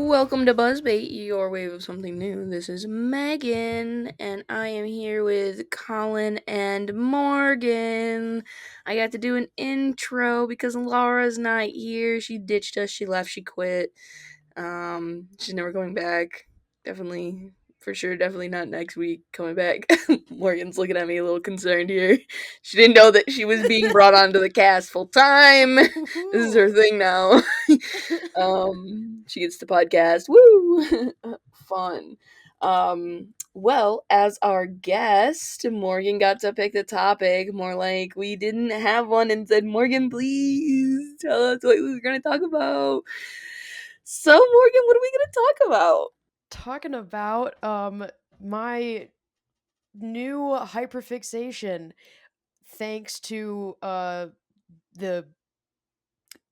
Welcome to Buzzbait, your wave of something new. This is Megan, and I am here with Collin and Morgan. I got to do an intro because Lara's not here. She ditched us, she left, she quit. She's never going back. Definitely, for sure, definitely not next week coming back. Morgan's looking at me a little concerned here. She didn't know that she was being brought onto the cast full time. This is her thing now. She gets the podcast. Woo! Fun. Well, as our guest, Morgan got to pick the topic. More like we didn't have one and said, Morgan, please tell us what we were going to talk about. So, Morgan, what are we going to talk about? Talking about my new hyperfixation thanks to the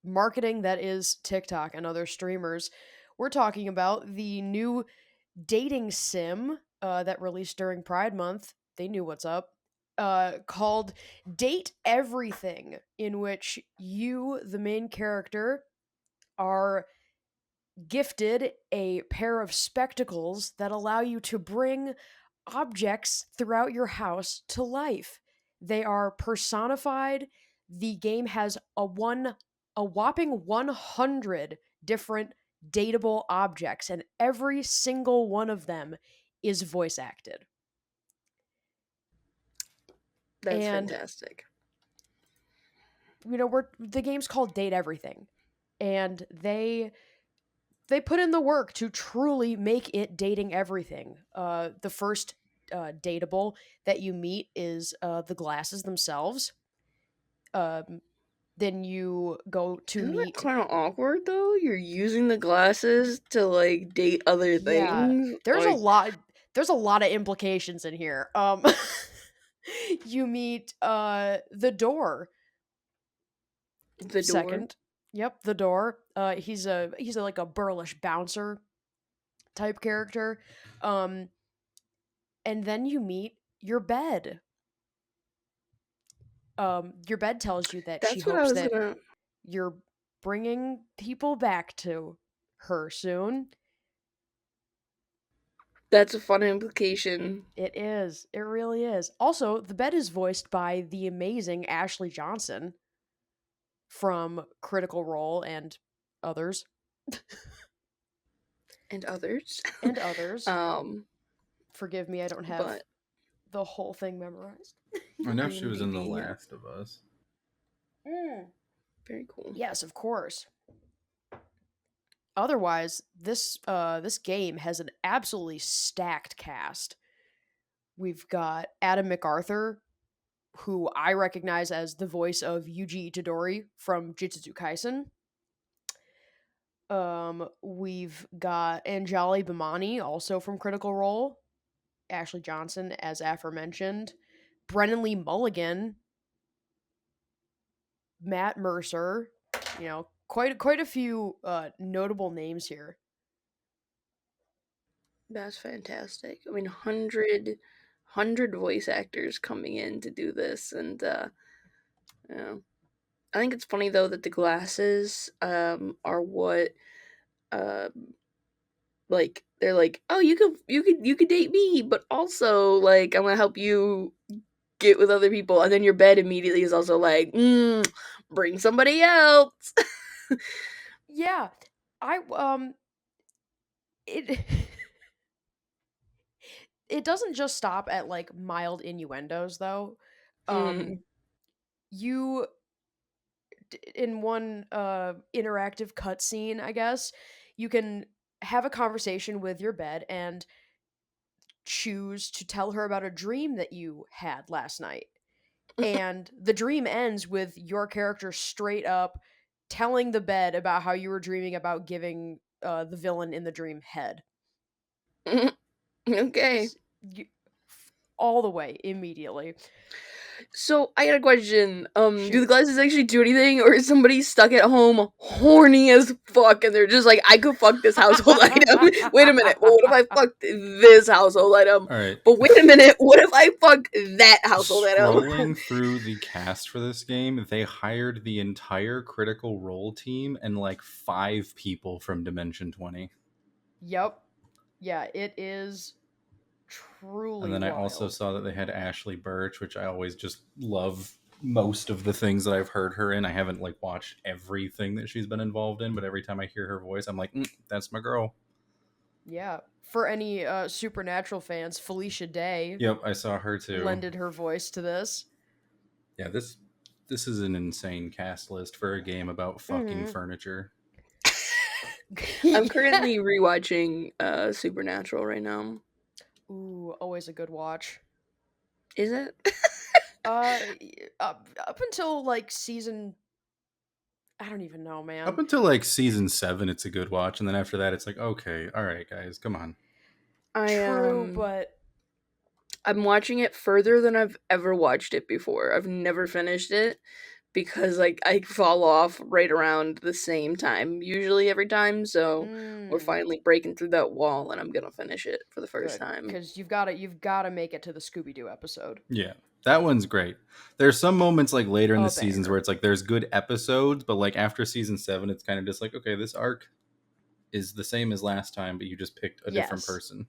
marketing that is TikTok and other streamers. We're talking about the new dating sim that released during Pride Month. They knew what's up. Called Date Everything, in which you, the main character, are gifted a pair of spectacles that allow you to bring objects throughout your house to life. They are personified. The game has a whopping 100 different dateable objects, and every single one of them is voice acted. That's And fantastic. the game's called Date Everything, and they put in the work to truly make it dating everything. The first dateable that you meet is the glasses themselves. Then you go to Isn't that meet. kind of awkward though? You're using the glasses to like date other Yeah, things. there's a Like lot. There's a lot of implications in here. You meet the door the door. second. Yep, the door. He's like a burlish bouncer type character. Um, and then you meet your bed. Your bed tells you that she That's what I hopes was that gonna. you're bringing people back to her soon. That's a fun implication. It is. It really is. Also, the bed is voiced by the amazing Ashley Johnson from Critical Role and others. And others. And others. um, Forgive me, I don't have but the whole thing memorized. I know she was in The IMDb, yeah. Last of Us. Very cool. Yes, of course. Otherwise, this game has an absolutely stacked cast. We've got Adam MacArthur, who I recognize as the voice of Yuji Itadori from Jujutsu Kaisen. We've got Anjali Bhimani, also from Critical Role. Ashley Johnson, as aforementioned. Brennan Lee Mulligan. Matt Mercer. Quite a few notable names here. That's fantastic. I mean, hundred voice actors coming in to do this, and you know, I think it's funny though that the glasses are what like they're like, oh, you could date me, but also like I'm gonna help you get with other people, and then your bed immediately is also like, bring somebody else. Yeah, it it doesn't just stop at like mild innuendos though. Mm. You in one interactive cutscene, I guess, you can have a conversation with your bed and choose to tell her about a dream that you had last night. And the dream ends with your character straight up telling the bed about how you were dreaming about giving the villain in the dream head. Okay. You, all the way immediately. So I got a question. Do the Shoot. glasses actually do anything, or is somebody stuck at home horny as fuck, and they're just like, I could fuck this household item. Wait a minute. Well, what if I fucked this household item? All right. But wait a minute. What if I fuck that household item? Scrolling through the cast for this game, they hired the entire Critical Role team and like 5 people from Dimension 20. Yep. Yeah, it is truly And then I also wild. saw that they had Ashley Birch, which I always just love most of the things that I've heard her in. I haven't like watched everything that she's been involved in, but every time I hear her voice, I'm like, that's my girl. Yeah. For any Supernatural fans, Felicia Day Yep, I saw her too. lended her voice to this. Yeah, this is an insane cast list for a game about fucking furniture. I'm Yeah. currently rewatching Supernatural right now. Ooh, always a good watch. Is it? Uh, up until like season, I don't even know, Up man. until like season 7, it's a good watch, and then after that, it's like, okay, all right, guys, come on. I True, but I'm watching it further than I've ever watched it before. I've never finished it because like I fall off right around the same time usually every time. So we're mm, finally breaking through that wall, and I'm gonna finish it for the first good, time. because you've got to make it to the Scooby Doo episode. Yeah, that one's great. There's some moments like later in the A seasons where banger. it's like there's good episodes, but like after season 7, it's kind of just like, okay, this arc is the same as last time, but you just picked a different Yes. person.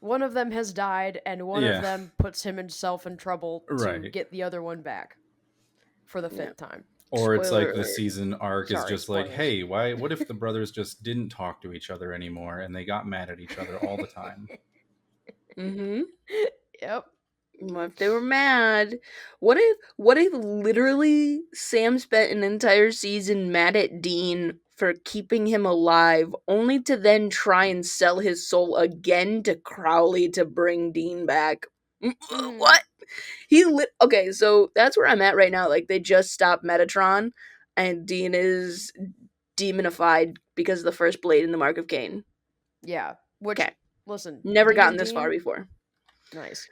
One of them has died, and one of Yeah, them puts himself in trouble to right. get the other one back for the Yeah. fifth time. Or it's Spoiler like the alert. season arc is Sorry, just like, spoilers. hey, why? What if the brothers just didn't talk to each other anymore and they got mad at each other all the time? Mm-hmm. Yep. What if they were mad? What if literally Sam spent an entire season mad at Dean for keeping him alive, only to then try and sell his soul again to Crowley to bring Dean back? Mm-hmm. What? Okay, so that's where I'm at right now. Like they just stopped Metatron and Dean is demonified because of the first blade in the Mark of Cain. Yeah. Which, Okay. listen, Never Dean gotten and this far Dean, before. nice.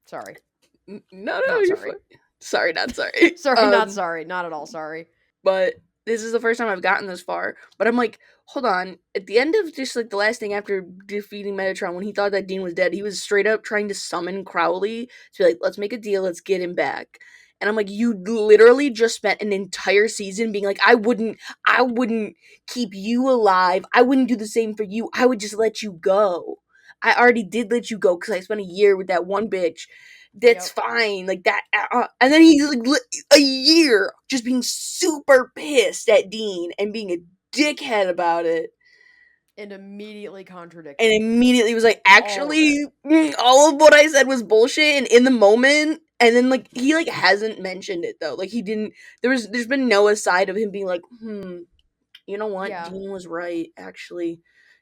Sorry. No, Not you're sorry. fine. Sorry, not sorry. Sorry, not sorry. Not at all sorry. But this is the first time I've gotten this far. But I'm like, hold on. At the end of just like the last thing after defeating Metatron, when he thought that Dean was dead, he was straight up trying to summon Crowley to be like, let's make a deal, let's get him back. And I'm like, you literally just spent an entire season being like, I wouldn't keep you alive. I wouldn't do the same for you. I would just let you go. I already did let you go because I spent a year with that one bitch. That's Yep. fine. Like that. And then he's like a year just being super pissed at Dean and being a dickhead about it. And immediately And contradicted immediately was like, all of it. actually, all of what I said was bullshit. And in the moment, and then like he like hasn't mentioned it though. Like he didn't. There's been no aside of him being like, you know what, Yeah. Dean was right. Actually,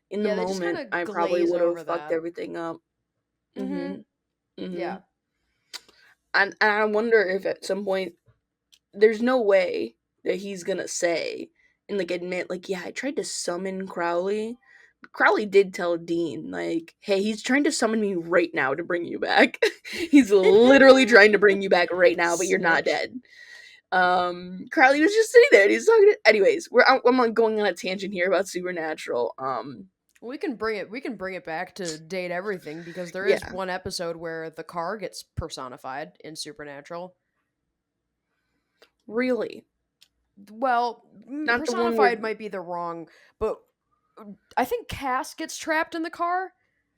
in the Yeah, they just kind moment, of I probably glaze would have over fucked that. everything up. Mm-hmm. Mhm. Mhm. Yeah. And I wonder if at some point there's no way that he's gonna say and like admit like, yeah, I tried to summon Crowley. Crowley did tell Dean like, hey, he's trying to summon me right now to bring you back. He's literally trying to bring you back right now, but you're not Snitch. dead. Crowley was just sitting there and he's talking to, anyways, I'm like going on a tangent here about Supernatural. We can bring it back to date everything because there is Yeah, one episode where the car gets personified in Supernatural. really. Well, Not the one where personified might be the wrong, but I think Cass gets trapped in the car.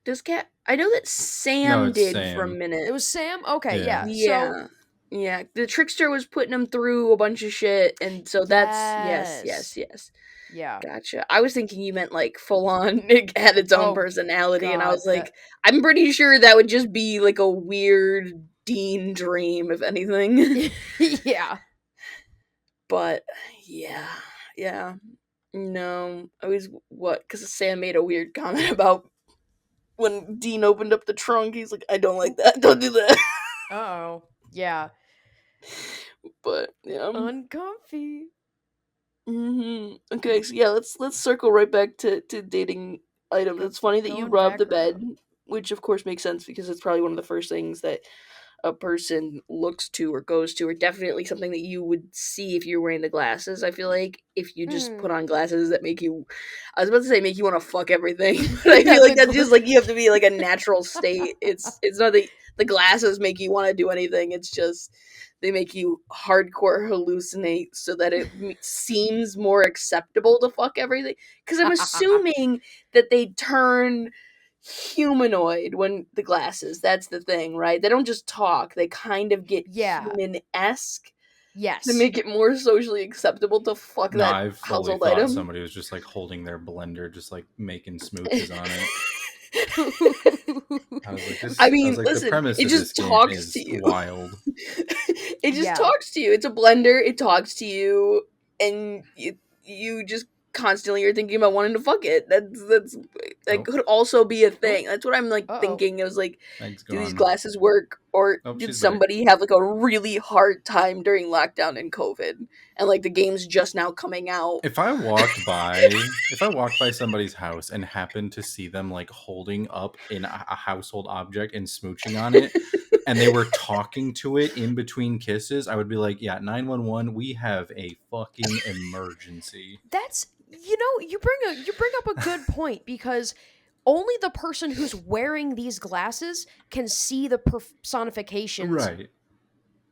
does cat I know that No, Sam it's did for a Sam. It minute. was Sam? Okay, Yeah. yeah. So, Yeah. Yeah. The trickster was putting him through a bunch of shit. And so that's, yes, yes, yes. yes. Yeah. Gotcha. I was thinking you meant like full on, it had its own Oh, personality. And I God. was like, I'm pretty sure that would just be like a weird Dean dream, if anything. Yeah. But yeah. Yeah. No. I was, what? Because Sam made a weird comment about when Dean opened up the trunk. He's like, I don't like that. Don't do that. Uh-oh. Yeah. But yeah. Uncomfy. Okay, so yeah, let's circle right back to dating items. Go, It's funny that you going robbed the back bed, around. which of course makes sense because it's probably one of the first things that a person looks to or goes to, or definitely something that you would see if you're wearing the glasses. I feel like if you just Hmm. put on glasses that make you, I was about to say make you want to fuck everything, but I Yeah, feel like that's just like you have to be like a natural state. It's not that the glasses make you want to do anything. It's just they make you hardcore hallucinate so that it seems more acceptable to fuck everything. Because I'm assuming that they turn humanoid when the glasses. That's the thing, right? They don't just talk; they kind of get Yeah. human-esque to Yes. make it more socially acceptable to fuck No, that I fully household thought item. somebody was just like holding their blender, just like making smooches on it. I was like, I I was mean, like, the listen, premise it of this just game talks to is you. wild. It just Yeah. talks to you. It's a blender. It talks to you, and you just constantly are thinking about wanting to fuck it. That Oh, could also be a Oh. thing. That's what I'm like Uh-oh. thinking. I was like, Meg's do these gone. glasses work, or Oh, did she's back. somebody have like a really hard time during lockdown and COVID, and like the game's just now coming out? If I walked by somebody's house and happened to see them like holding up a household object and smooching on it, and they were talking to it in between kisses, I would be like, yeah, 911, we have a fucking emergency. That's you bring up a good point because only the person who's wearing these glasses can see the personifications Right.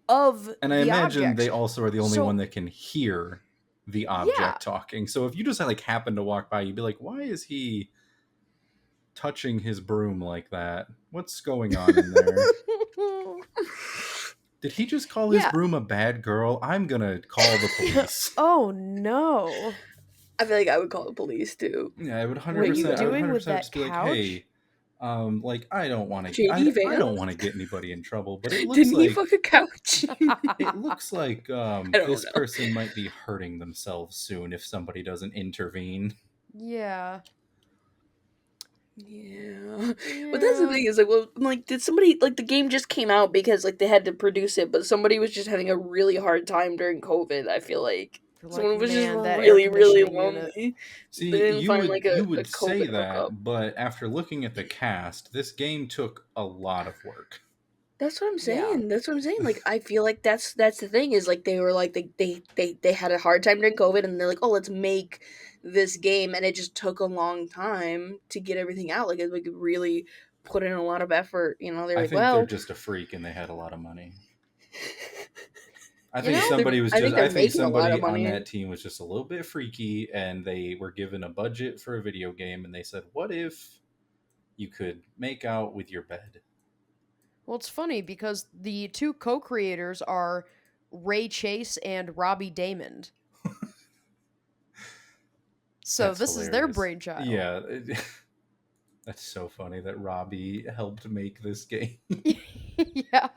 of And I the imagine they objects. also are the only one So, that can hear the yeah. object talking. So if you just like happen to walk by, you'd be like, why is he touching his broom like that? What's going on in there? Did he just call his Yeah. broom a bad girl? I'm gonna call the police. Oh no. I feel like I would call the police too. Yeah, I would What are you 100%. I would doing with 100% that just be like, couch? hey, like I don't want to. JD I Van? don't want to get anybody in trouble, but it looks Didn't he like fuck a couch? I don't this know. person might be hurting themselves soon if somebody doesn't intervene. Yeah. Yeah. But that's the Yeah. thing is like, well, like, did somebody like the game just came out because like they had to produce it, but somebody was just having a really hard time during COVID. I feel like You're like, someone was just man, that air really, really conditioning unit. lonely. They See, didn't find like you a would say COVID hookup. that, but after looking at the cast, this game took a lot of work. That's what I'm Yeah. saying. That's what I'm saying. Like I feel like that's the thing is like they were like they had a hard time during COVID and they're like, oh, let's make this game, and it just took a long time to get everything out. Like it like really put in a lot of effort. You know, they're I like, think they're well, just a freak and they had a lot of money. I You think know, somebody was I just think I they're think making a lot of somebody on money. that team was just a little bit freaky and they were given a budget for a video game and they said, "What if you could make out with your bed?" well, it's funny because the two co-creators are Ray Chase and Robbie Damon. So That's this is their hilarious. brainchild. Yeah, that's so funny that Robbie helped make this game. Yeah.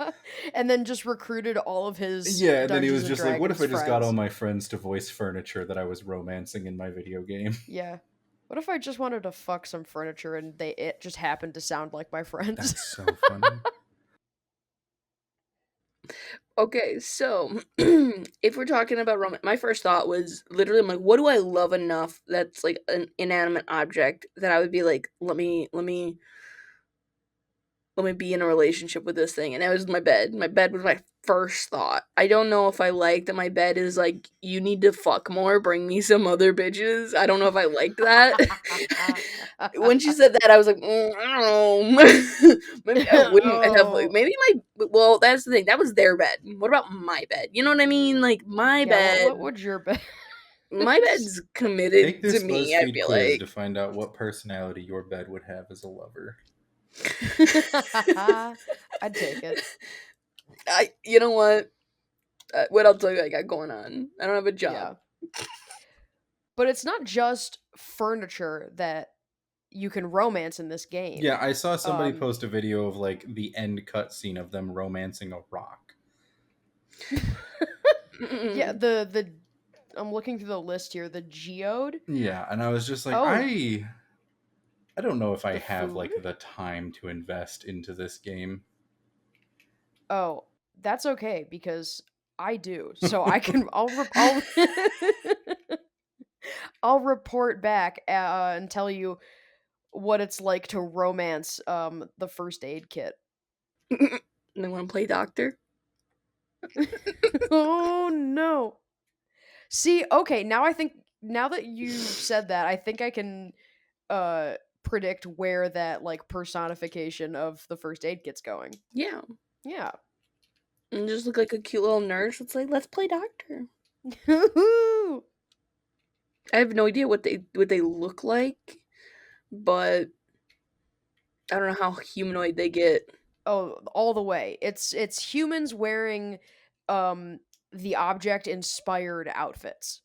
And then just recruited all of his Yeah, and then he Dungeons was and just like, "What if Dragons I just got all friends. my friends to voice furniture that I was romancing in my video game?" Yeah. What if I just wanted to fuck some furniture and it just happened to sound like my friends? That's so funny. Okay, so if we're talking about romance, my first thought was literally, I'm like, what do I love enough that's like an inanimate object that I would be like, let me be in a relationship with this thing. And it was my bed. My bed was my first thought. I don't know if I like that my bed is like, you need to fuck more, bring me some other bitches. I don't know if I liked that. When she said that, I was like, I don't know. Maybe I wouldn't have, like, Oh. maybe well, that's the thing. That was their bed. What about my bed? You know what I mean? Like, Yeah, what would your bed? my bed's Take committed to this me, I BuzzFeed feel quiz like. to find out what personality your bed would have as a lover. I'd take it. You know what else do I got going on? I don't have a Yeah. job. But it's not just furniture that you can romance in this game. Yeah, I saw somebody Um post a video of like the end cutscene of them romancing a rock. yeah, Mm-mm. the I'm looking through the list here. The geode, Yeah, and I was just like, oh, I don't know if I the have food. like the time to invest into this game. Oh, that's okay because I do. So I can I'll report back and tell you what it's like to romance the first aid kit. They want to play doctor. Oh no. See, okay, now that you said that, I think I can uh predict where that like personification of the first aid kit's going. Yeah. Yeah. And just look like a cute little nurse. It's like, let's play doctor. I have no idea what they look like, but I don't know how humanoid they get. Oh, all the way. It's humans wearing the object inspired outfits.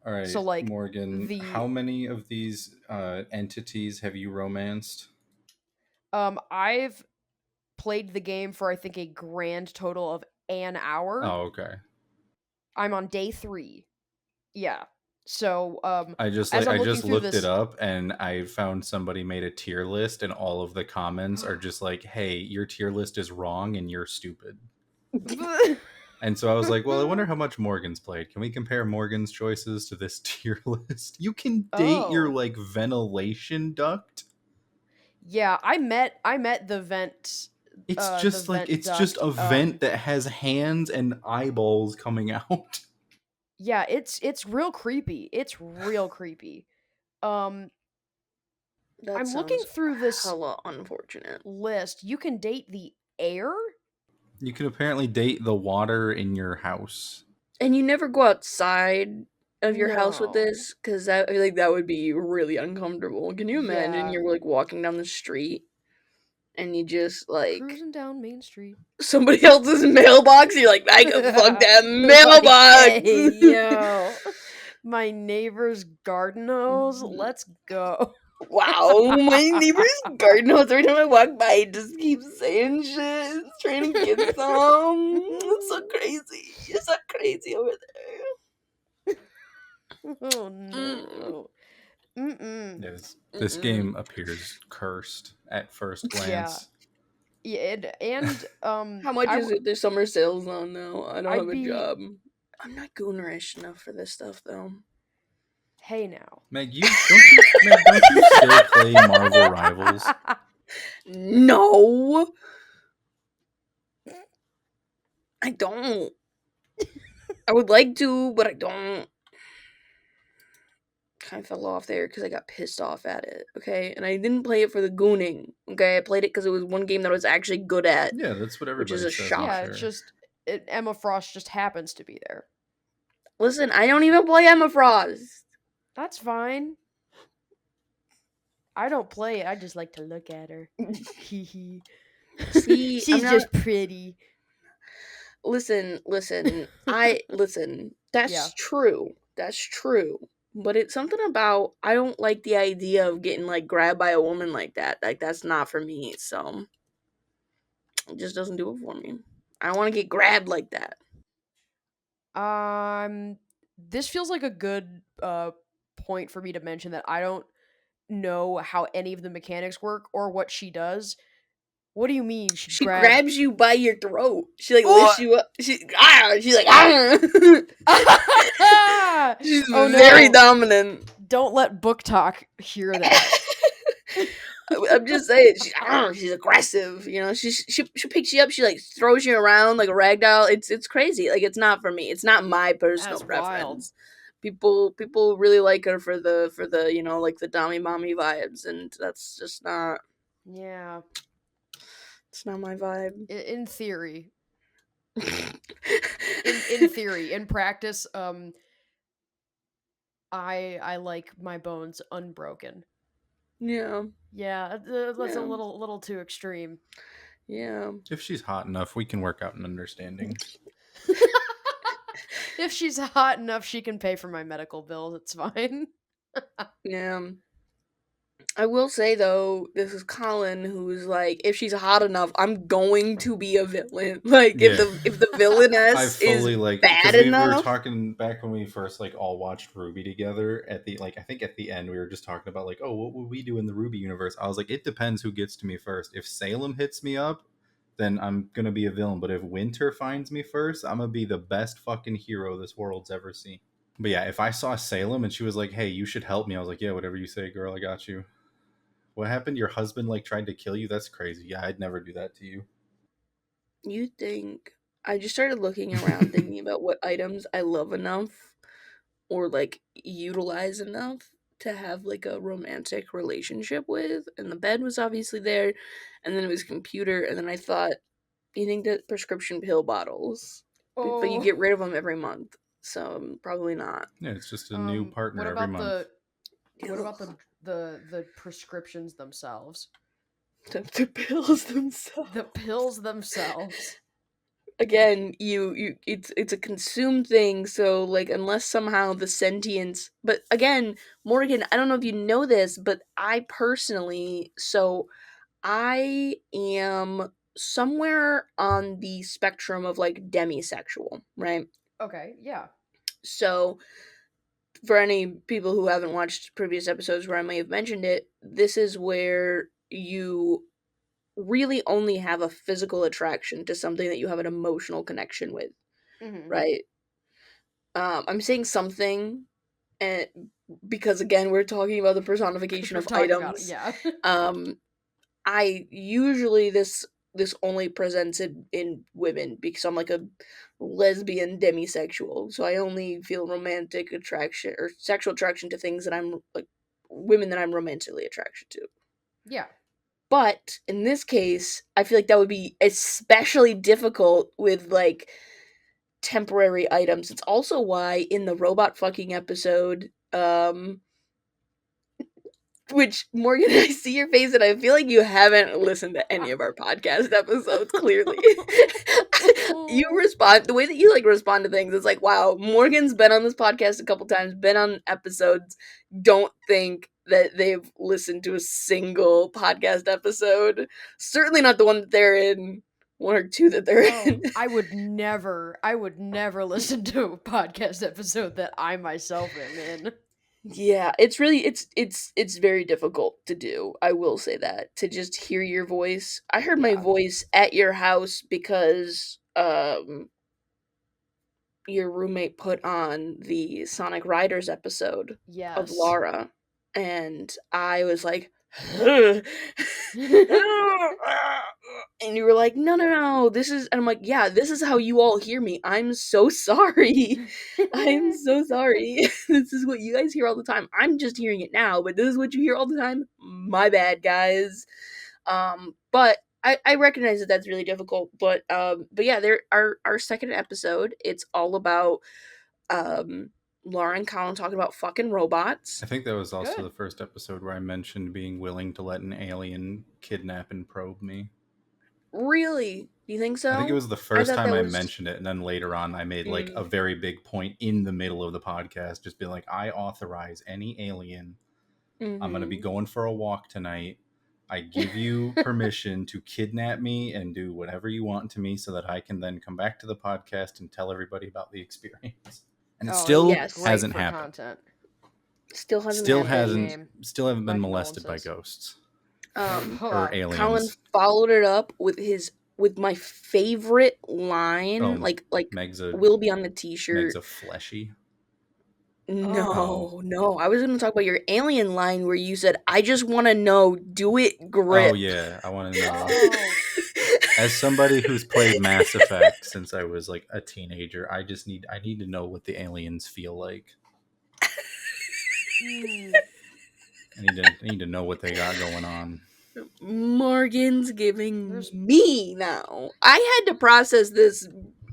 All right, So like Morgan, how the many of these entities have you romanced? I've played the game for I think a grand total of an hour. Oh, okay. I'm on day 3. Yeah. So I as I'm looking just through looked it this up and I found somebody made a tier list and all of the comments are just like, "Hey, your tier list is wrong and you're stupid." And so I was like, "Well, I wonder how much Morgan's played. Can we compare Morgan's choices to this tier list?" You can date your Oh. like ventilation duct. Yeah, I met the vent It's just duct. a vent that has hands and eyeballs coming out. Yeah, it's real creepy. It's real creepy. Um That I'm looking sounds through this hella unfortunate. list. You can date the air? You can apparently date the water in your house. And you never go outside of your house with No. this, because I feel like that would be really uncomfortable. Can you imagine Yeah. you're like walking down the street and you just like Cruising down Main Street. somebody else's mailbox? You're like, I can fuck that Like, hey, mailbox. yo. My neighbor's garden hose. Let's go. Wow, my neighbor's garden hose. Every time I walk by, it just keeps saying shit. It's trying to get some. It's so crazy. It's so crazy over there. Oh Mm. no. Mm-mm. This Mm-mm. game appears cursed at first Yeah. glance. Yeah, and How much is it? There's summer sales on now. I don't have I'd a be job. I'm not goonerish enough for this stuff, though. hey now. Meg, don't you still play Marvel Rivals? No, I don't. I would like to, but I don't. Kind of fell off there because I got pissed off at it. Okay, and I didn't play it for the gooning. Okay, I played it because it was one game that I was actually good at, Yeah, that's what which is everybody a says, I'm Yeah, shock. it's sure. just Emma Frost just happens to be there. Listen, I don't even play Emma Frost. That's fine. I don't play it. I just like to look at her. Hee hee. See, I'm She's not. just pretty. Listen. Listen. That's Yeah. true. That's true. But it's something about I don't like the idea of getting like grabbed by a woman like that. Like that's not for me. So it just doesn't do it for me. I don't want to get grabbed like that. This feels like a good point for me to mention that I don't know how any of the mechanics work or what she does. What do you mean she She grab? grabs you by your throat. She like Oh! lifts you up. She's like She's Oh very no! dominant. Don't let book talk hear that. I'm just saying, she's aggressive. You know, she picks you up. She like throws you around like a rag doll. It's crazy. Like it's not for me. It's not my personal That's wild. preference. People really like her for the you know like the dommy mommy vibes, and that's just not. Yeah. It's not my vibe. In theory. In theory, in practice, I like my bones unbroken. Yeah, Yeah, that's a yeah, little too extreme. yeah. If she's hot enough, we can work out an understanding. If she's hot enough, she can pay for my medical bills. It's fine. Yeah. I will say though, this is Collin who's like, if she's hot enough, I'm going to be a villain. Like Yeah. if the I villainess is fully like bad because we were enough, talking back when we first like all watched Ruby together at the like I think at the end we were just talking about like, oh, what would we do in the Ruby universe? I was like, it depends who gets to me first. If Salem hits me up, then I'm gonna be a villain. But if Winter finds me first, I'm gonna be the best fucking hero this world's ever seen. But yeah, if I saw Salem and she was like, hey, you should help me, I was like, yeah, whatever you say, girl, I got you. What happened? Your husband like tried to kill you? That's crazy. Yeah, I'd never do that to you. you think I just started looking around thinking about what items I love enough or like utilize enough. to have like a romantic relationship with, and the bed was obviously there, and then it was computer, and then I thought, you think that prescription pill bottles, but you Oh. get rid of them every month, so probably not. Yeah, it's just a new What partner every about month. the prescriptions themselves? The pills themselves. The pills themselves. Again, it's a consumed thing, so like unless somehow the sentience, but again, Morgan, I don't know if you know this, but I personally, so I am somewhere on the spectrum of like demisexual, right? Okay, yeah. So for any people who haven't watched previous episodes where I may have mentioned it, this is where you really only have a physical attraction to something that you have an emotional connection with, Mm-hmm. right? I'm saying something, and because again we're talking about the personification We're of talking about it, items. yeah. I usually this only presents in women because I'm like a lesbian demisexual, so I only feel romantic attraction or sexual attraction to things that I'm like women that I'm romantically attracted to. Yeah. But in this case, I feel like that would be especially difficult with like temporary items. It's also why in the robot fucking episode, which Morgan, I see your face, and I feel like you haven't listened to any of our podcast episodes. Clearly, you respond the way that you like respond to things. It's like, wow, Morgan's been on this podcast a couple times, been on episodes. Don't think that they've listened to a single podcast episode. Certainly not the one that they're in. One or two that they're in. I would never listen to a podcast episode that I myself am in. Yeah, it's really it's very difficult to do. I will say that to just hear your voice. I heard my Yeah. voice at your house because your roommate put on the Sonic Riders episode of Yes. Lara, and I was like and you were like, "No, no, no, this is," and I'm like, "Yeah, this is how you all hear me. I'm so sorry. I'm so sorry. This is what you guys hear all the time. I'm just hearing it now, but this is what you hear all the time. My bad, guys." But I recognize that that's really difficult, but yeah, there our second episode, it's all about Laura and Colin talking about fucking robots. I think that was also Good. the first episode where I mentioned being willing to let an alien kidnap and probe me. Really? Do you think I think it so? was the I first thought time that I was mentioned it, and then later on I made like a very big point in the middle of the podcast, just being like, I authorize any alien. I'm going to be mm-hmm. going for a walk tonight. I give you permission to kidnap me and do whatever you want to me so that I can then come back to the podcast and tell everybody about the experience. And it Oh, still it'll be Yes. great hasn't for happened. content. Still hasn't Still happened. Shame. haven't My been molested by condolences. ghosts Um or Oh, Colin aliens. followed it up with my favorite line, Oh, like Meg's will be on the t-shirt. a fleshy. Oh. No. I was going to talk about your alien line where you said, "I just want to know, do it grip." Oh yeah, I want to know. Oh. As somebody who's played Mass Effect since I was like a teenager, I need to know what the aliens feel like. Mm. I need to know what they got going on. Morgan's giving There's- me now. I had to process this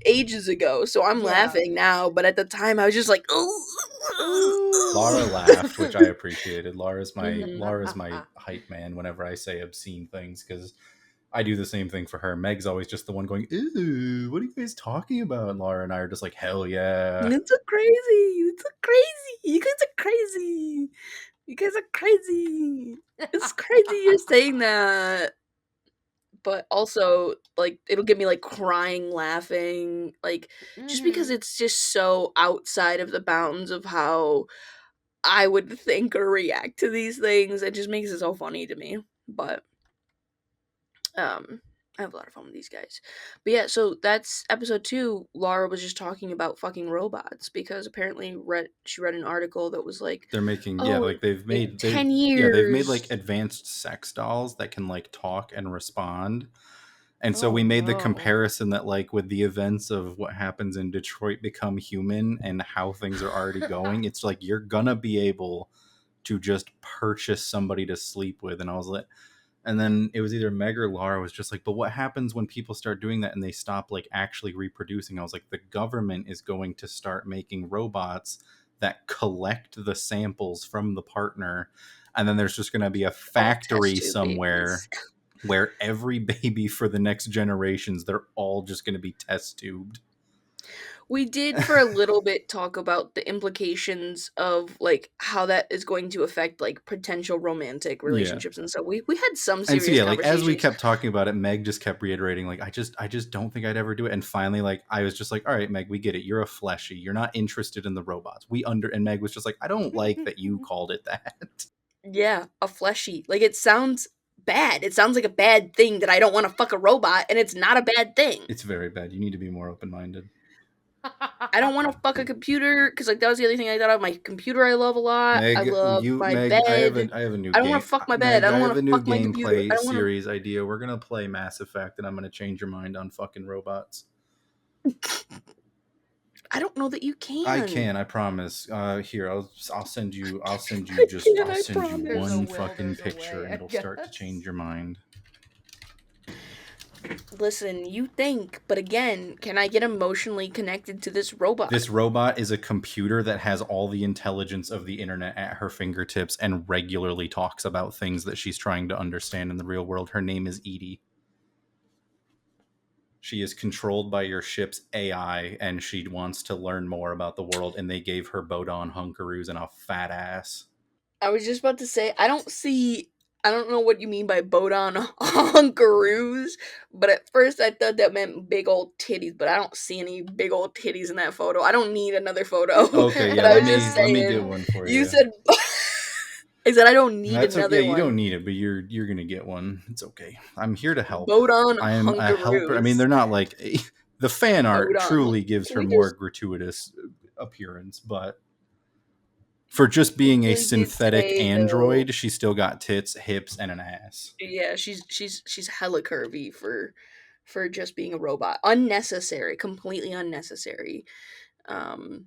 ages ago, so I'm Yeah. laughing now, but at the time I was just like, Ooh. Laura laughed, which I appreciated. Laura's Mhm. my hype man whenever I say obscene things, because I do the same thing for her. Meg's always just the one going, "Ooh, what are you guys talking about?" And Laura and I are just like, "Hell yeah!" It's so crazy. It's so crazy. You guys are crazy. You guys are crazy. It's crazy you're saying that. But also, like, it'll get me like crying, laughing, like, just because Mhm. it's just so outside of the bounds of how I would think or react to these things. It just makes it so funny to me. But I have a lot of fun with these guys. But yeah, so that's episode 2. Lara was just talking about fucking robots because apparently she read an article that was like, They're making "Oh, like they've in made 10 they've made like years." advanced sex dolls that can like talk and respond. And so Oh we made the no. comparison that like with the events of what happens in Detroit Become Human and how things are already going, it's like you're gonna be able to just purchase somebody to sleep with. And I was like, and then it was either Meg or Lara was just like, but what happens when people start doing that and they stop like actually reproducing? I was like, the government is going to start making robots that collect the samples from the partner, and then there's just going to be a All test factory tube somewhere babies. where every baby for the next generations, they're all just going to be test tubed. We did for a little bit talk about the implications of like how that is going to affect like potential romantic Yeah. relationships and so we had some And so serious yeah, like as we conversations. kept talking about it, Meg just kept reiterating, like, I just don't think I'd ever do it. And finally, like, I was just like, all right, Meg, we get it. You're a fleshy. You're not interested in the robots. And Meg was just like, I don't like that you called it that. Yeah, a fleshy. Like it sounds bad. It sounds like a bad thing that I don't want to fuck a robot and it's not a bad thing. It's very bad. You need to be more open minded. I don't want to fuck a computer because like that was the other thing I thought of. My computer I love a lot. I Meg, love my Meg, bed. I have a new I don't want game. to fuck my bed. Meg, I I don't have want a to new fuck my computer. I gameplay don't want to. series idea. We're gonna play Mass Effect, and I'm gonna change your mind on fucking robots. I don't know that you can. I can, I promise. Here, I'll send you I can, I'll I send you promise. There's a one will, fucking there's a picture, way, and I it'll start to guess. change your mind. Listen, you think, but again, can I get emotionally connected to this robot? This robot is a computer that has all the intelligence of the internet at her fingertips and regularly talks about things that she's trying to understand in the real world. Her name is Edie. She is controlled by your ship's AI, and she wants to learn more about the world, and they gave her Bodon Hunkaroos and a fat ass. I was just about to say, I don't know what you mean by Bodon Hunkaroos, but at first I thought that meant big old titties, but I don't see any big old titties in that photo. I don't need another photo. Okay, yeah, But I was just let me get saying, one for you you. said, I said I don't need That's okay. Yeah, another you don't one. need it, but you're gonna get one. It's okay. I'm here to help. Bodon I am a helper. I mean, Hunkaroos. they're not like the fan art Bodon. truly gives Can her we more just gratuitous appearance, but for just we being a really did synthetic say though, android, she's still got tits, hips, and an ass. yeah, she's hella curvy for just being a robot. Unnecessary, completely unnecessary. Um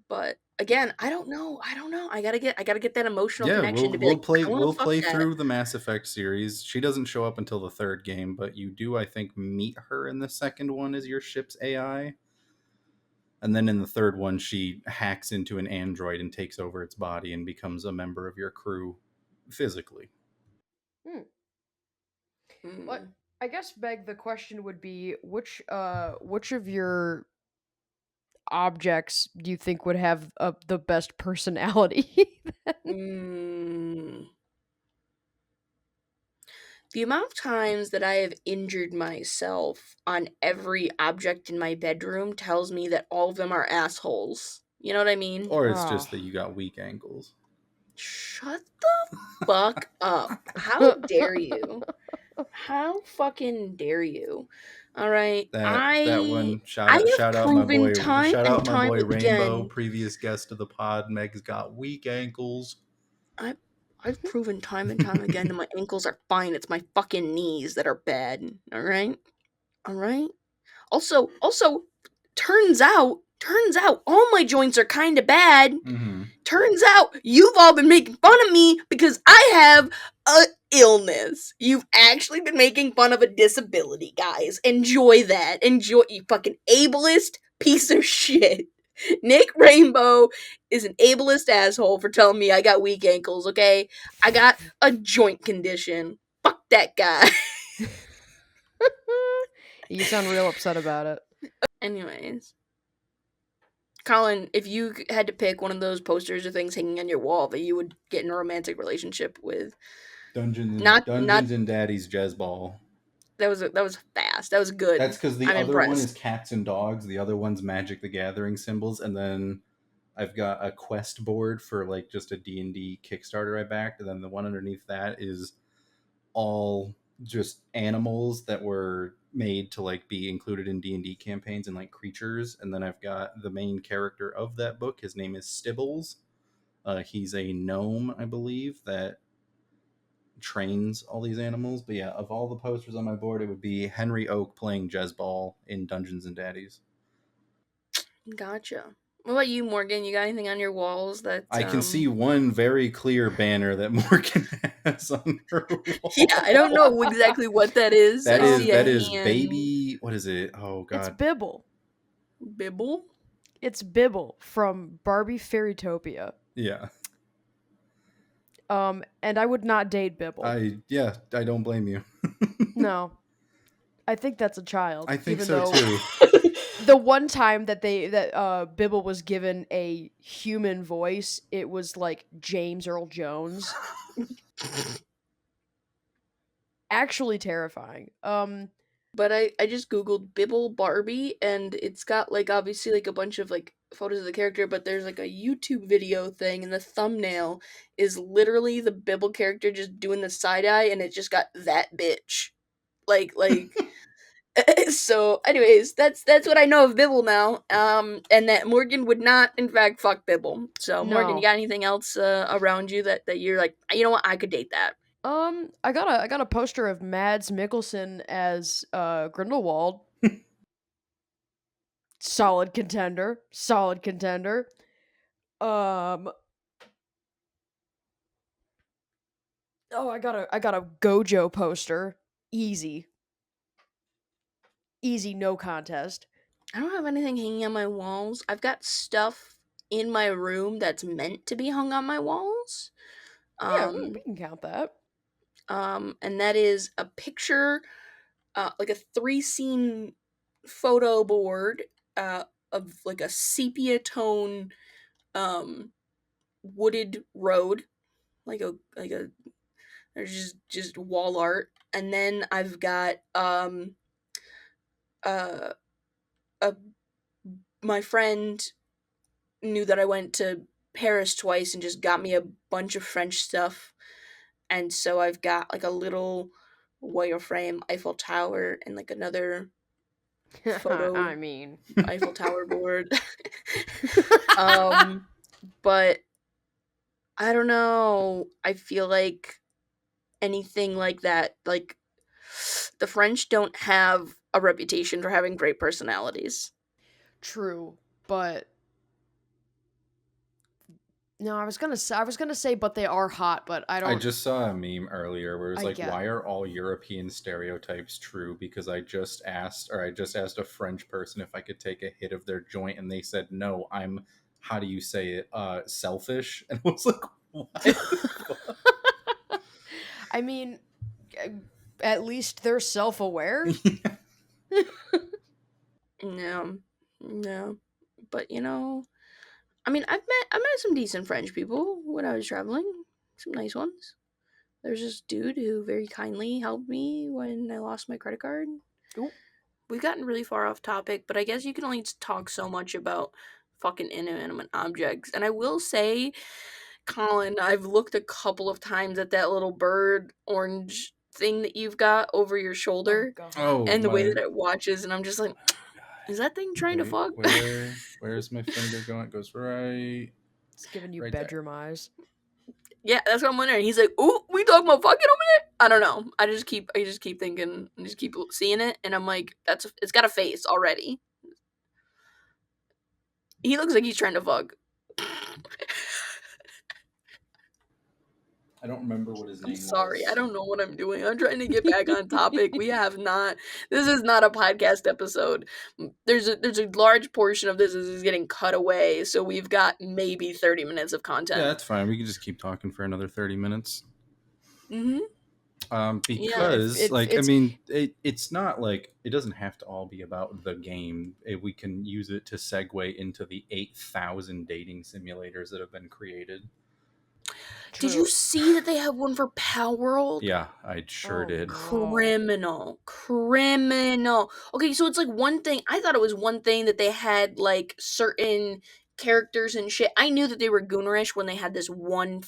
but again, I don't know. I don't know. I gotta get that emotional Yeah, connection to be like, I want we'll to fuck play that. through the Mass Effect series. She doesn't show up until the third game, but you do, I think, meet her in the second one as your ship's AI. And then in the third one, she hacks into an android and takes over its body and becomes a member of your crew physically. Hmm. What Mm. I guess, Meg, the question would be which of your objects do you think would have the best personality? Mm. The amount of times that I have injured myself on every object in my bedroom tells me that all of them are assholes. You know what I mean? Or it's Oh. just that you got weak ankles. Shut the fuck up. How dare you? How fucking dare you? All right. That one I have proven time shout and out my time boy Rainbow, again. previous guest of the pod. Meg's got weak ankles. I I've proven time and time again that my ankles are fine. It's my fucking knees that are bad. All right? All right? Also turns out all my joints are kind of bad. Mm-hmm. Turns out you've all been making fun of me because I have a illness. You've actually been making fun of a disability, guys. Enjoy that. Enjoy, you fucking ableist piece of shit. Nick Rainbow is an ableist asshole for telling me I got weak ankles, okay? I got a joint condition. Fuck that guy. You sound real upset about it. Anyways, Colin, if you had to pick one of those posters or things hanging on your wall that you would get in a romantic relationship with, not Dungeons and Daddy's Jezball. that was fast. That was good. That's because the I'm other one is impressed. cats and dogs. The other one's Magic the Gathering symbols, and then I've got a quest board for like just a D&D Kickstarter I backed, and then the one underneath that is all just animals that were made to like be included in D&D campaigns and like creatures. And then I've got the main character of that book. His name is Stibbles. He's a gnome, I believe, that trains all these animals. But yeah, of all the posters on my board, it would be Henry Oak playing Jezball in Dungeons and Daddies. Gotcha. What about you, Morgan? You got anything on your walls that I can see one very clear banner that Morgan has on her Yeah, I don't wall. know exactly what that is. That I is see a that is hand. baby. What is it? Oh It's God. Bibble. Bibble? It's Bibble from Barbie Fairytopia. Yeah. And I would not date Bibble. I don't blame you. No. I think that's a child. I think Even so though too. the one time that Bibble was given a human voice, it was like James Earl Jones. Actually terrifying. But I just googled Bibble Barbie, and it's got like obviously like a bunch of like photos of the character, but there's like a YouTube video thing, and the thumbnail is literally the Bibble character just doing the side eye, and it just got that bitch. Like so anyways, that's what I know of Bibble now. And that Morgan would not in fact fuck Bibble. So Morgan, you No. got anything else around you that you're like, you know what, I could date that. I got a poster of Mads Mikkelsen as Grindelwald. Solid contender. Solid contender. Um Oh, I got a Gojo poster. Easy. Easy, no contest. I don't have anything hanging on my walls. I've got stuff in my room that's meant to be hung on my walls. Yeah, we Um, can count that. and that is a picture, like a 3 scene photo board, of like a sepia tone, um, wooded road, like a there's just wall art, and then I've got uh, a my friend knew that I went to Paris twice and just got me a bunch of French stuff. And so I've got like a little wireframe Eiffel Tower and like another photo I mean. Eiffel Tower board. um, but I don't know. I feel like anything like that, like the French don't have a reputation for having great personalities. True, but no, I was gonna say, but they are hot, but I I don't. just saw a meme earlier where it was I like, get why it. are all European stereotypes true? Because I just asked a French person if I could take a hit of their joint, and they said no. I'm, how do you say it? Selfish. And I was like, what? I mean, uh, at least they're self-aware. No, no. But I mean, I met some decent French people when I was traveling. Some nice ones. There's this dude who very kindly helped me when I lost my credit card. Ooh. We've gotten really far off topic, but I guess you can only talk so much about fucking inanimate objects. And I will say, Colin, I've looked a couple of times at that little bird orange thing that you've got over your Oh shoulder god. Oh and the way that my! it watches, and I'm just like, is that thing trying to Wait, fuck? where's my finger going? It goes It's giving you right there. bedroom eyes. Yeah, that's what I'm wondering. He's like, "Ooh, we talking about fucking over there?" I don't know. I just keep thinking, I just keep seeing it, and I'm like, it's got a face already. He looks like he's trying to fuck. I don't remember what his I'm name sorry, I was. don't know what I'm doing. I'm trying to get back on topic. We have not. This is not a podcast episode. There's a large portion of this is getting cut away, so we've got maybe 30 minutes of Yeah, content. that's fine. We can just keep talking for another 30 minutes. Mm-hmm. Yeah. Yeah, if Because it's like I it's mean, it's not like it doesn't have to all be about the game. We can use it to segue into the 8,000 dating simulators that have been created. Did you true. see that they have one for Pal World? Yeah, I sure Oh did. no. Criminal. Okay, so it's like one thing. I thought it was one thing that they had like certain characters and shit. I knew that they were goonerish when they had this one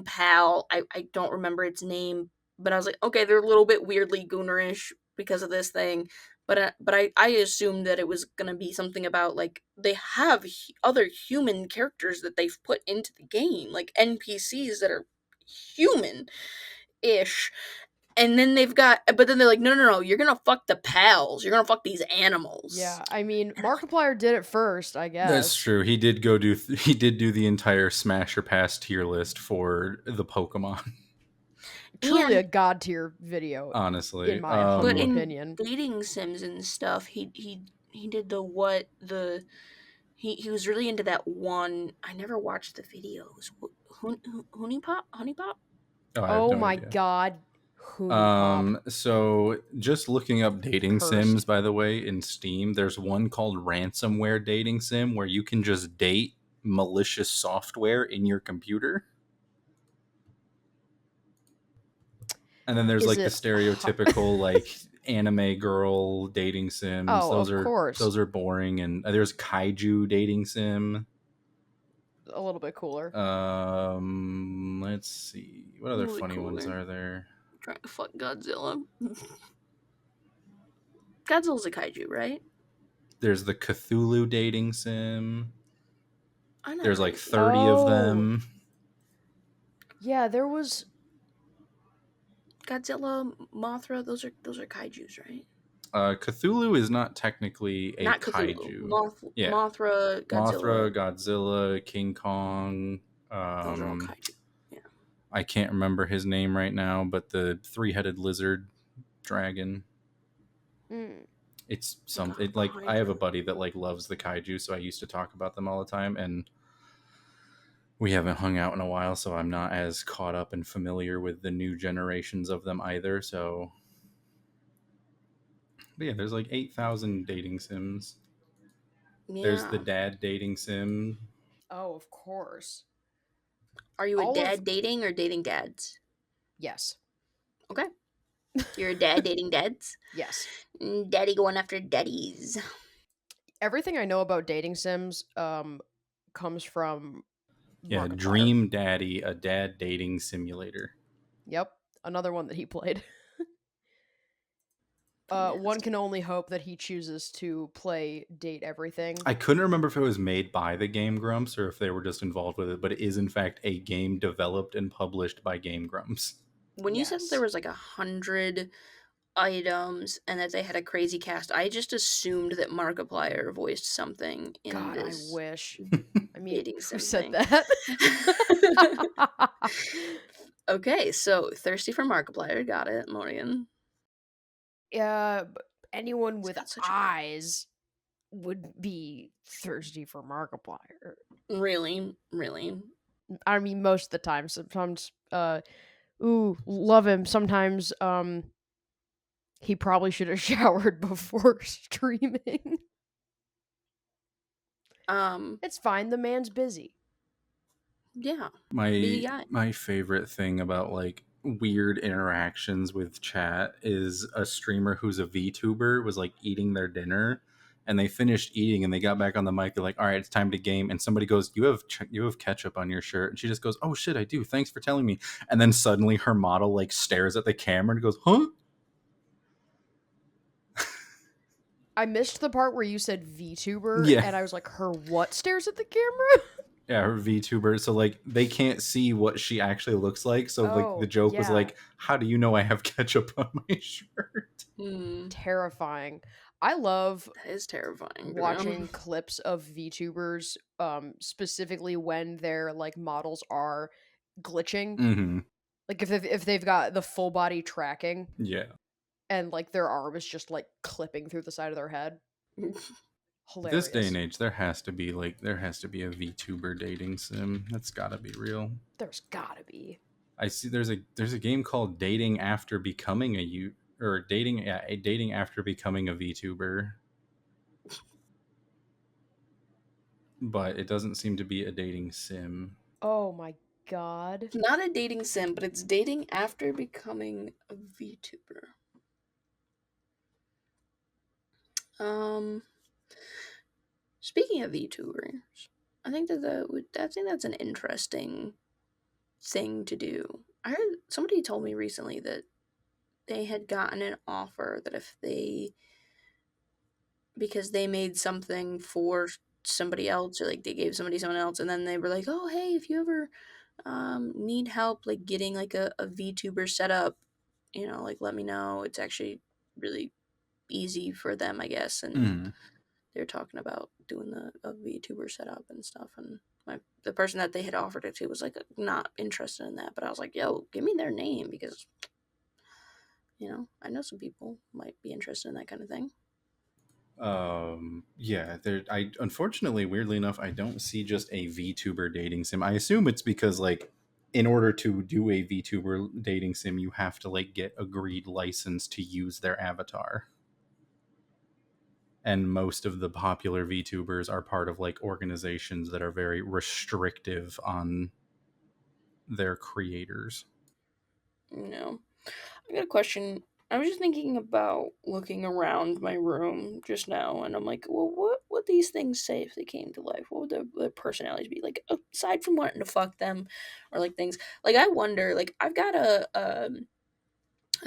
pal. I don't remember its name, but I was like, okay, they're a little bit weirdly goonerish because of this thing. But I assumed that it was gonna be something about like they have other human characters that they've put into the game, like NPCs that are human ish. And then but then they're like, no, you're gonna fuck the pals. You're gonna fuck these animals. Yeah, I mean, Markiplier did it first, I That's guess. true. He did he did do the entire Smash or Pass tier list for the Pokemon. Truly a And god tier video, in Honestly, my but humble in opinion. dating sims and stuff, he did he was really into that one. I never watched the videos. Honey Pop. oh, I have Oh no my idea. god, Hooney Pop. So just looking up dating sims, Cursed. by the way, in Steam, there's one called Ransomware Dating Sim where you can just date malicious software in your computer. And then there's Is like the it stereotypical like anime girl dating sims. Oh, of course. Those are boring. And there's kaiju dating sim. A little bit cooler. Let's see. What other Really funny ones cooler. are there? Trying to fuck Godzilla. Godzilla's a kaiju, right? There's the Cthulhu dating sim. I never There's like heard of 30 of Oh. them. Yeah, there was Godzilla, Mothra. Those are kaiju's, right? Cthulhu is not technically a Not Cthulhu. kaiju. Yeah. Mothra, Mothra, Godzilla. Godzilla, King Kong. Those are all kaiju. Yeah. I can't remember his name right now, but the three-headed lizard dragon. mm, It's The like I have a Hydra. buddy that like loves the kaiju, so I used to talk about them all the time, and we haven't hung out in a while, so I'm not as caught up and familiar with the new generations of them either. So, but yeah, there's like 8,000 dating sims. There's the Yeah. dad dating sim. oh, of course. Are you a All of dad dating or dating dads? yes. Okay. You're a dad dating dads? Yes. Daddy going after daddies. Everything I know about dating sims comes from Yeah, Markiplier. Dream Daddy, a dad dating simulator. Yep, another one that he played. One can only hope that he chooses to play Date Everything. I couldn't remember if it was made by the Game Grumps or if they were just involved with it, but it is in fact a game developed and published by Game Grumps. When you said that there Yes. was like 100 items and that they had a crazy cast, I just assumed that Markiplier voiced something in God, I this wish. I mean, dating who sim said thing. that? Okay, so thirsty for Markiplier, got it, Morgan. Yeah, but anyone He's with got such a eyes would be thirsty for Markiplier. really. I mean, most of the time. Sometimes, ooh, love him. Sometimes, he probably should have showered before streaming. It's fine. The man's busy. Yeah, busy My guy. my favorite thing about like weird interactions with chat is a streamer who's a VTuber was like eating their dinner and they finished eating and they got back on the mic. They're like, "All right, it's time to game." And somebody goes, you have ketchup on your shirt." And she just goes, "Oh shit, I do. Thanks for telling me." And then suddenly her model like stares at the camera and goes, "Huh?" I missed the part where you said VTuber, Yeah. and I was like, her what stares at the camera? Yeah, her VTuber. So like they can't see what she actually looks like. So like the Oh, joke was yeah. like, "How do you know I have ketchup on my shirt?" Terrifying. I love That is terrifying. watching clips of VTubers, specifically when their like models are glitching. Mm-hmm. Like if they've got the full body tracking Yeah. and like their arm is just like clipping through the side of their head. This day and Hilarious. age, there has to be a VTuber dating sim. That's got to be real. There's gotta be. I see. There's a game called Dating After Becoming Dating After Becoming a VTuber, but it doesn't seem to be a dating sim. Oh my god. It's not a dating sim, but it's dating after becoming a VTuber. Speaking of VTubers, I think that's an interesting thing to do. I heard somebody told me recently that they had gotten an offer that if they because they made something for somebody else or like they gave someone else and then they were like, oh hey, if you ever need help like getting like a VTuber set up, like let me know. It's actually really easy for them, I guess. And Mm. they're talking about doing a VTuber setup and stuff. And the person that they had offered it to was like not interested in that. But I was like, yo, give me their name because I know some people might be interested in that kind of thing. Yeah, there I unfortunately, weirdly enough, I don't see just a VTuber dating sim. I assume it's because like in order to do a VTuber dating sim, you have to like get agreed license to use their avatar. And most of the popular VTubers are part of like organizations that are very restrictive on their creators. I got a question. I was just thinking about looking around my room just now, and I'm like, well, what would these things say if they came to life? What would their personalities be like, aside from wanting to fuck them, or like things? Like, I wonder. Like, I've got a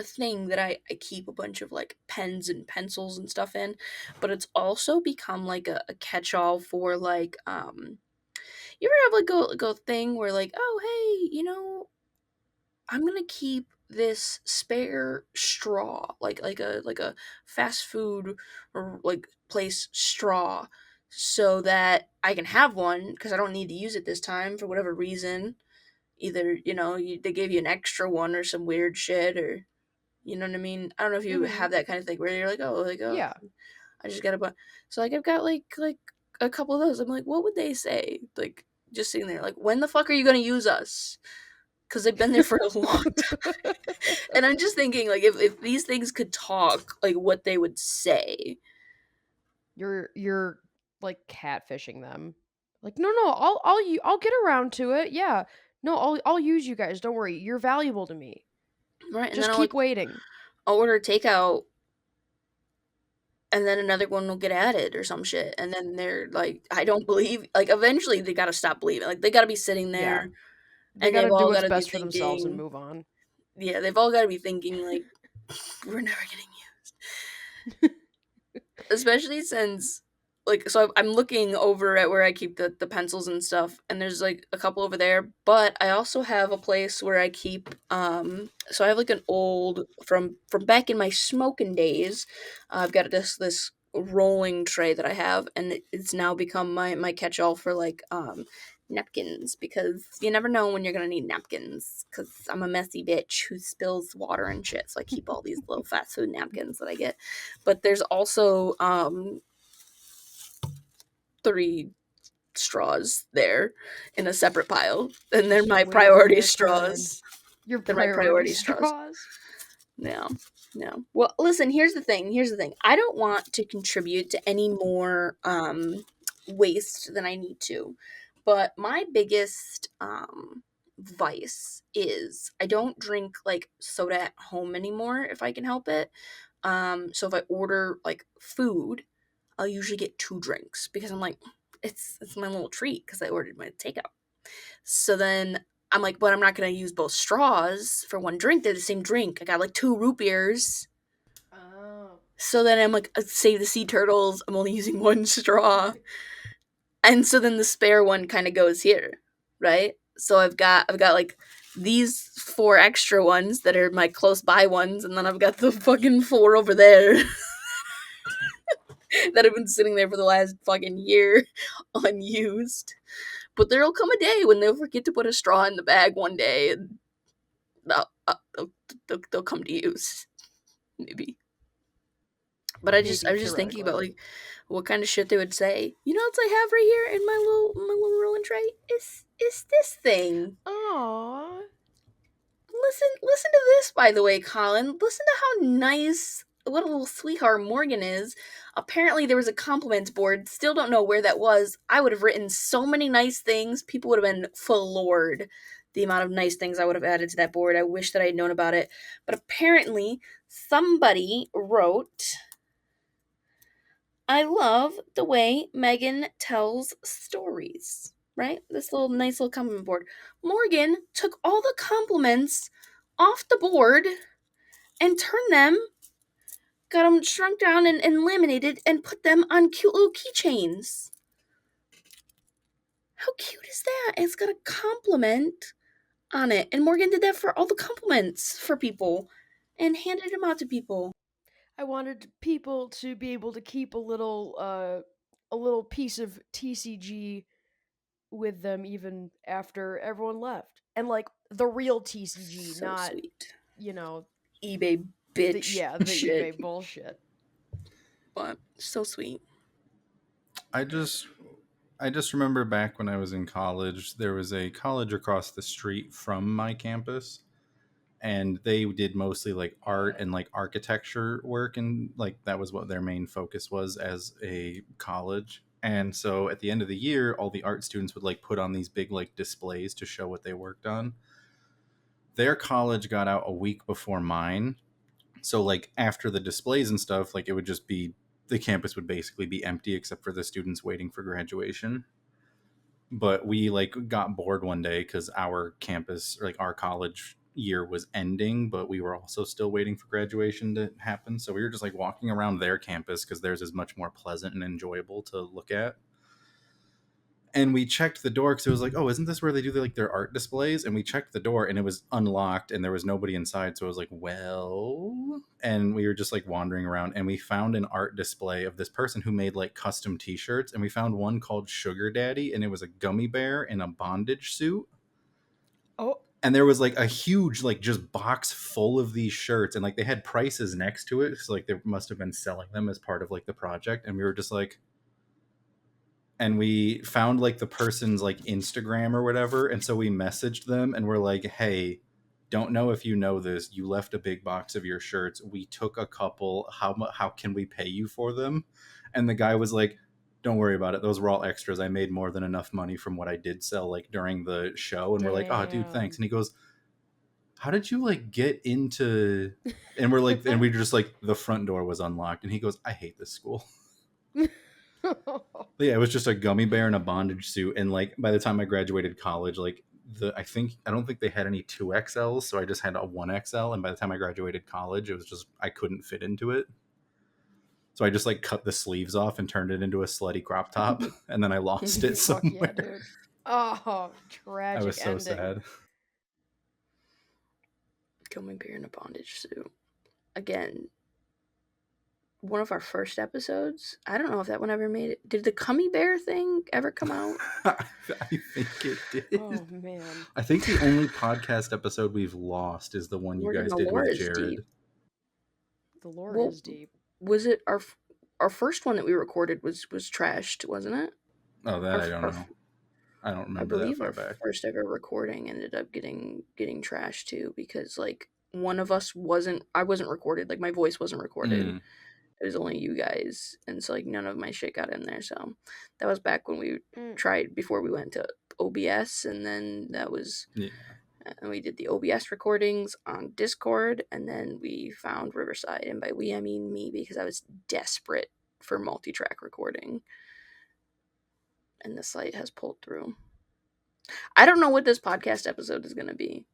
thing that I keep a bunch of like pens and pencils and stuff in, but it's also become like a catch all for like you ever have like a thing where like, oh hey, I'm gonna keep this spare straw, like a fast food or like place straw, so that I can have one because I don't need to use it this time for whatever reason. Either they gave you an extra one or some weird shit, or you know what I mean. I don't know if you Mm-hmm. have that kind of thing where you're like, oh, Yeah. I just got a bunch. So like I've got like a couple of those. I'm like, what would they say? Like just sitting there, like, when the fuck are you gonna use us? Because they've been there for a long time. And I'm just thinking, like, if these things could talk, like, what they would say. You're like catfishing them. Like, no, I'll get around to it. Yeah. No, I'll use you guys. Don't worry. You're valuable to me. Right? And then Just keep waiting. I'll order takeout, and then another one will get added or some shit. And then they're like, I don't believe, like, eventually they gotta stop believing. Like, they gotta be sitting Yeah. there, They and got to they've do all what's gotta be best for themselves and thinking, move on. yeah, they've all gotta be thinking, like, we're never getting especially since so I'm looking over at where I keep the pencils and stuff, and there's like a couple over there, but I also have a place where I keep so I have like an old from back in my smoking days. I've got this rolling tray that I have, and it's now become my catch all for like napkins, because you never know when you're gonna need napkins, because I'm a messy bitch who spills water and shit, so I keep all these little fast food napkins that I get. But there's also three straws there in a separate pile, and they're Just my waiting for priority their turn. straws. Your They're my priority priority straws. straws. No, no. Well, listen, here's the thing. Here's the thing. I don't want to contribute to any more waste than I need to. But my biggest vice is I don't drink like soda at home anymore if I can help it. So if I order like food, I'll usually get two drinks because I'm like, it's my little treat because I ordered my takeout. So then I'm like, but I'm not gonna use both straws for one drink. They're the same drink. I got like two root beers. Oh. So then I'm like, save the sea turtles. I'm only using one straw. And so then the spare one kind of goes here, right? So I've got like these four extra ones that are my close by ones, and then I've got the fucking four over there that have been sitting there for the last fucking year unused. But there'll come a day when they'll forget to put a straw in the bag one day, and they'll come to use, maybe. But I Maybe was just thinking about theoretically. like what kind of shit they would say. You know what I have right here in my little rolling tray? Is this thing. Aww. Listen to this, by the way, Colin. Listen to how nice, what a little sweetheart Morgan is. Apparently there was a compliments board. Still don't know where that was. I would have written so many nice things. People would have been floored the amount of nice things I would have added to that board. I wish that I had known about it. But apparently somebody wrote, I love the way Meghan tells stories. Right? This little nice little compliment board. Morgan took all the compliments off the board and turned them, got them shrunk down and laminated, and put them on cute little keychains. How cute is that? And it's got a compliment on it. And Morgan did that for all the compliments for people. and handed them out to people. I wanted people to be able to keep a little piece of TCG with them even after everyone left. And like the real TCG, So not, sweet. you know, eBay bitch the shit, eBay bullshit. but so sweet. I just I just remember back when I was in college, there was a college across the street from my campus, and they did mostly like art and like architecture work, and like that was what their main focus was as a college. And so at the end of the year, all the art students would like put on these big like displays to show what they worked on. Their college got out a week before mine, so like after the displays and stuff, like it would just be, the campus would basically be empty except for the students waiting for graduation. But we like got bored one day because our campus, like our college year was ending, but we were also still waiting for graduation to happen. So we were just like walking around their campus because theirs is much more pleasant and enjoyable to look at. And we checked the door because it was like, oh, isn't this where they do like their art displays? And we checked the door and it was unlocked and there was nobody inside. So I was like, well, and we were just like wandering around and we found an art display of this person who made like custom t-shirts. And we found one called Sugar Daddy, and it was a gummy bear in a bondage suit. Oh, And there was like a huge like just box full of these shirts, and like they had prices next to it, so like they must have been selling them as part of like the project. And we were just like, and we found like the person's like Instagram or whatever, and so we messaged them and we're like, hey, don't know if you know this, you left a big box of your shirts, we took a couple, how can we pay you for them? And the guy was like, don't worry about it, those were all extras, I made more than enough money from what I did sell like during the show. And we're like, oh dude, thanks. damn. And he goes, how did you like get into, and we're like, and we just like, the front door was unlocked. And he goes, I hate this school. But yeah, it was just a gummy bear in a bondage suit. And like by the time I graduated college, like I don't think they had any 2XLs, so I just had a 1XL. And by the time I graduated college, it was just I couldn't fit into it. So I just like cut the sleeves off and turned it into a slutty crop top, and then I lost it Fuck yeah, somewhere. dude. Oh, I was tragic so ending. sad. Gummy bear in a bondage suit. Again, one of our first episodes. I don't know if that one ever made it. Did the gummy bear thing ever come out? I think it did. Oh man. I think the only podcast episode we've lost is the one you Morgan, guys the did lore with is deep. Jared. The lore Well, is deep. was it our first one that we recorded was trashed, wasn't it? Oh, that Our, I don't our, know. I don't I remember that believe far our back. first ever recording ended up getting trashed too, because like one of us wasn't. I wasn't recorded. Like my voice wasn't recorded. Mm, It was only you guys, and so like none of my shit got in there. So that was back when we Mm. tried before we went to OBS, and then that was yeah. and we did the OBS recordings on Discord, and then we found Riverside, and by we I mean me, because I was desperate for multi-track recording, and the site has pulled through. I don't know what this podcast episode is gonna be,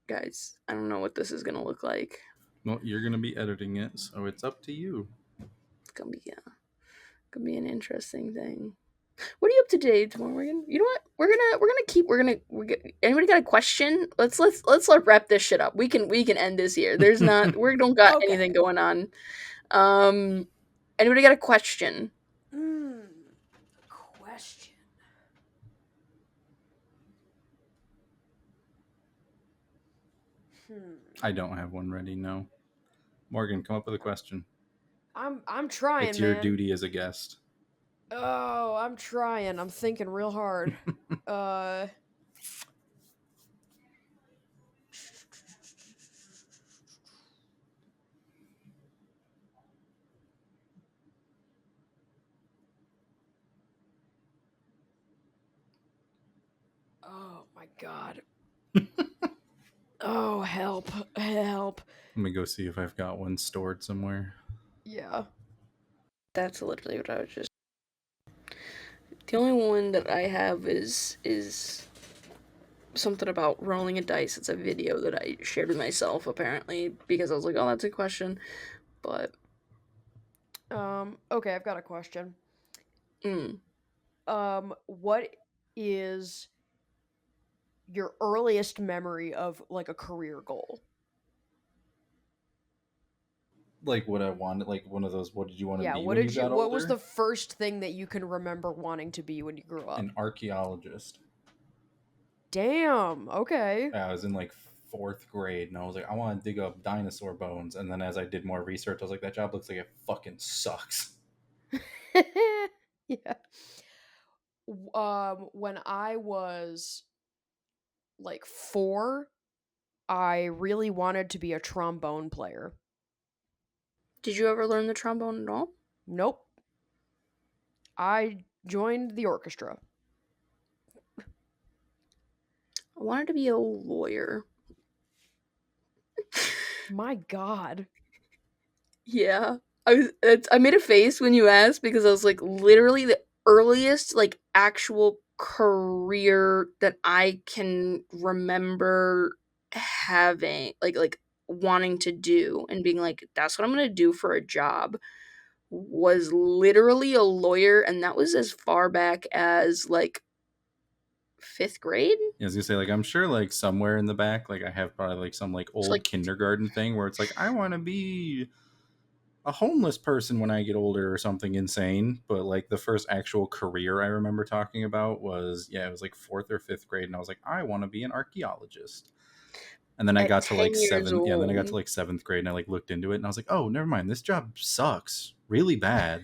guys. I don't know what this is gonna look like. Well, you're gonna be editing it, so it's up to you. It's gonna be an interesting thing. What are you up to today, Morgan? You know what? Anybody got a question? Let's wrap this shit up. We can end this here. There's not we don't got Okay. anything going on. Anybody got a question? Question. I don't have one ready. No. Morgan, come up with a question. I'm trying, It's your man. duty as a guest. Oh, I'm trying. I'm thinking real hard. Oh my god. Oh, help. Help. Let me go see if I've got one stored somewhere. Yeah. That's literally what I was just. The only one that I have is something about rolling a dice. It's a video that I shared with myself apparently because I was like, oh, that's a question, but Okay, I've got a question. mm, What is your earliest memory of like a career goal? Like what I wanted, like one of those. What did you want to Yeah, be when you got older? what was the first thing that you can remember wanting to be when you grew up? An archaeologist. Damn, okay. I was in like 4th grade, and I was like, I want to dig up dinosaur bones. And then as I did more research, I was like, that job looks like it fucking sucks. Yeah. When I was like 4, I really wanted to be a trombone player. Did you ever learn the trombone at all? Nope. I joined the orchestra. I wanted to be a lawyer. My God. Yeah. I made a face when you asked because I was like literally the earliest like actual career that I can remember having like wanting to do and being like that's what I'm going to do for a job was literally a lawyer, and that was as far back as like 5th grade. I was gonna say, like, I'm sure, like, somewhere in the back, like, I have probably like some like It's old like kindergarten thing where it's like, I want to be a homeless person when I get older or something insane. But like the first actual career I remember talking about was, yeah, it was like 4th or 5th grade, and I was like, I want to be an archaeologist. And then I at got to 10 like years 7th, yeah, then I got to old. like 7th grade, and I like looked into it, and I was like, oh, never mind, this job sucks really bad.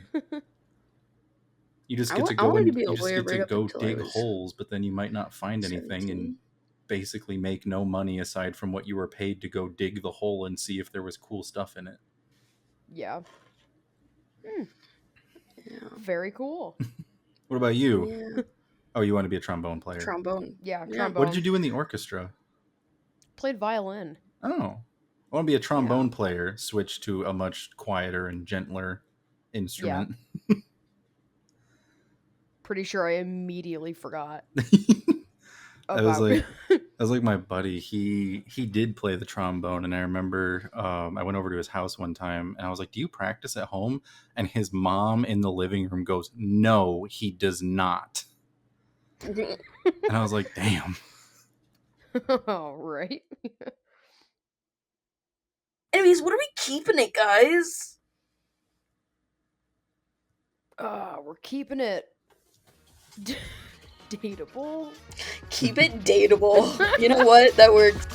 You just get to I go wanted to and be a you just lawyer get to right up go until I dig was holes, but then you might not find anything and 17. basically make no money aside from what you were paid to go dig the hole and see if there was cool stuff in it. Yeah. Yeah. Very cool. What about you? Yeah. Oh, you want to be a trombone player? Trombone. Yeah, Yeah. trombone. What did you do in the orchestra? Played violin. Oh, I want to be a trombone Yeah. player. Switch to a much quieter and gentler instrument. Pretty sure I immediately forgot I was about like, I was like my buddy. He did play the trombone, and I remember I went over to his house one time, and I was like, "Do you practice at home?" And his mom in the living room goes, "No, he does not." And I was like, "Damn." All right. Anyways, what are we keeping it, guys? We're keeping it dateable. Keep it dateable. You know what? That works.